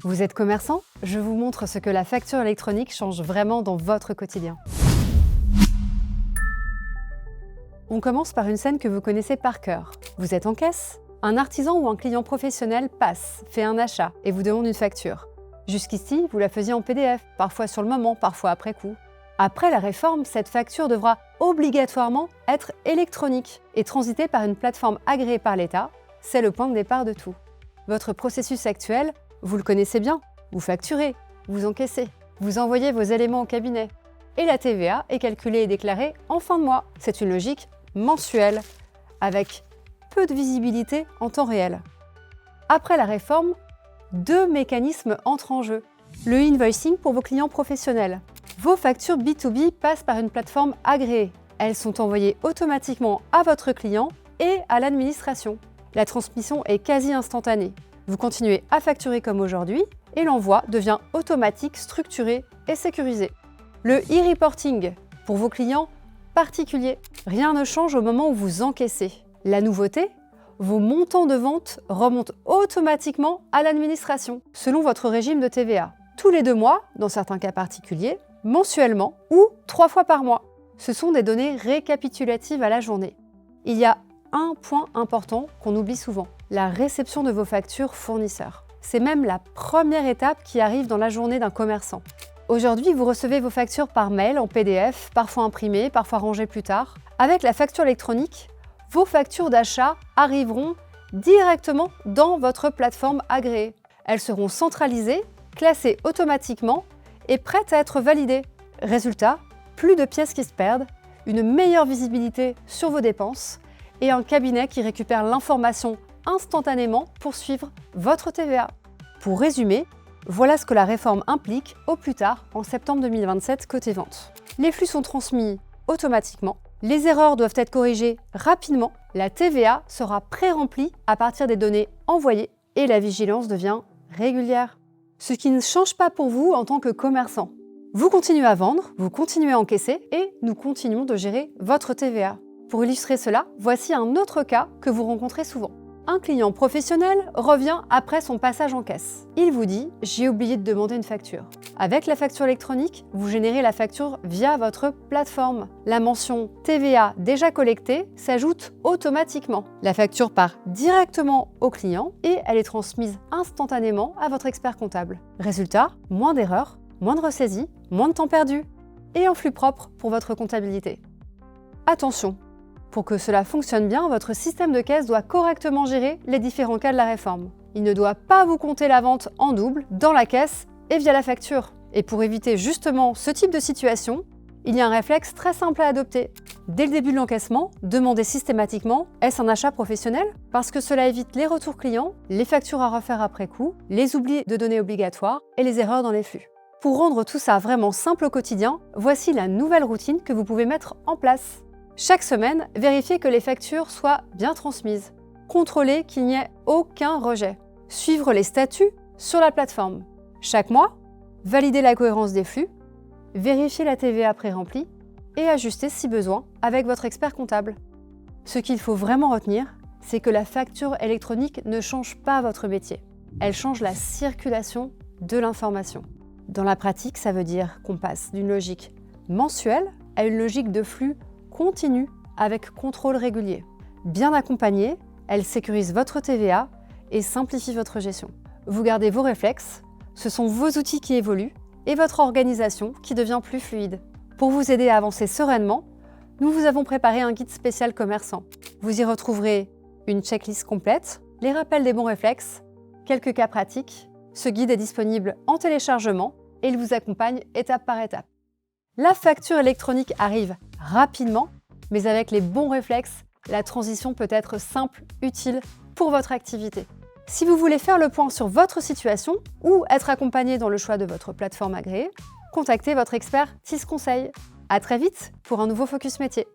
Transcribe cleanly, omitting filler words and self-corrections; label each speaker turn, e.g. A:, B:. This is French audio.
A: Vous êtes commerçant? Je vous montre ce que la facture électronique change vraiment dans votre quotidien. On commence par une scène que vous connaissez par cœur. Vous êtes en caisse? Un artisan ou un client professionnel passe, fait un achat et vous demande une facture. Jusqu'ici, vous la faisiez en PDF, parfois sur le moment, parfois après coup. Après la réforme, cette facture devra obligatoirement être électronique et transiter par une plateforme agréée par l'État. C'est le point de départ de tout. Votre processus actuel, vous le connaissez bien. Vous facturez, vous encaissez, vous envoyez vos éléments au cabinet. Et la TVA est calculée et déclarée en fin de mois. C'est une logique mensuelle, avec peu de visibilité en temps réel. Après la réforme, deux mécanismes entrent en jeu. Le invoicing pour vos clients professionnels. Vos factures B2B passent par une plateforme agréée. Elles sont envoyées automatiquement à votre client et à l'administration. La transmission est quasi instantanée. Vous continuez à facturer comme aujourd'hui et l'envoi devient automatique, structuré et sécurisé. Le e-reporting pour vos clients particuliers. Rien ne change au moment où vous encaissez. La nouveauté, vos montants de vente remontent automatiquement à l'administration, selon votre régime de TVA. Tous les 2 mois, dans certains cas particuliers, mensuellement ou 3 fois par mois. Ce sont des données récapitulatives à la journée. Il y a un point important qu'on oublie souvent, la réception de vos factures fournisseurs. C'est même la première étape qui arrive dans la journée d'un commerçant. Aujourd'hui, vous recevez vos factures par mail, en PDF, parfois imprimées, parfois rangées plus tard. Avec la facture électronique, vos factures d'achat arriveront directement dans votre plateforme agréée. Elles seront centralisées, classées automatiquement et prêtes à être validées. Résultat, plus de pièces qui se perdent, une meilleure visibilité sur vos dépenses et un cabinet qui récupère l'information instantanément pour suivre votre TVA. Pour résumer, voilà ce que la réforme implique au plus tard en septembre 2027 côté vente. Les flux sont transmis automatiquement, les erreurs doivent être corrigées rapidement, la TVA sera pré-remplie à partir des données envoyées et la vigilance devient régulière. Ce qui ne change pas pour vous en tant que commerçant. Vous continuez à vendre, vous continuez à encaisser et nous continuons de gérer votre TVA. Pour illustrer cela, voici un autre cas que vous rencontrez souvent. Un client professionnel revient après son passage en caisse. Il vous dit « J'ai oublié de demander une facture ». Avec la facture électronique, vous générez la facture via votre plateforme. La mention TVA déjà collectée s'ajoute automatiquement. La facture part directement au client et elle est transmise instantanément à votre expert comptable. Résultat, moins d'erreurs, moins de ressaisies, moins de temps perdu et un flux propre pour votre comptabilité. Attention! Pour que cela fonctionne bien, votre système de caisse doit correctement gérer les différents cas de la réforme. Il ne doit pas vous compter la vente en double, dans la caisse et via la facture. Et pour éviter justement ce type de situation, il y a un réflexe très simple à adopter. Dès le début de l'encaissement, demandez systématiquement « Est-ce un achat professionnel ?» parce que cela évite les retours clients, les factures à refaire après coup, les oublis de données obligatoires et les erreurs dans les flux. Pour rendre tout ça vraiment simple au quotidien, voici la nouvelle routine que vous pouvez mettre en place. Chaque semaine, vérifiez que les factures soient bien transmises. Contrôlez qu'il n'y ait aucun rejet. Suivre les statuts sur la plateforme. Chaque mois, validez la cohérence des flux, vérifiez la TVA pré-remplie et ajustez si besoin avec votre expert comptable. Ce qu'il faut vraiment retenir, c'est que la facture électronique ne change pas votre métier. Elle change la circulation de l'information. Dans la pratique, ça veut dire qu'on passe d'une logique mensuelle à une logique de flux continue avec contrôle régulier. Bien accompagnée, elle sécurise votre TVA et simplifie votre gestion. Vous gardez vos réflexes, ce sont vos outils qui évoluent et votre organisation qui devient plus fluide. Pour vous aider à avancer sereinement, nous vous avons préparé un guide spécial commerçant. Vous y retrouverez une checklist complète, les rappels des bons réflexes, quelques cas pratiques. Ce guide est disponible en téléchargement et il vous accompagne étape par étape. La facture électronique arrive rapidement, mais avec les bons réflexes, la transition peut être simple, utile pour votre activité. Si vous voulez faire le point sur votre situation ou être accompagné dans le choix de votre plateforme agréée, contactez votre expert TIS Conseil. À très vite pour un nouveau Focus Métier.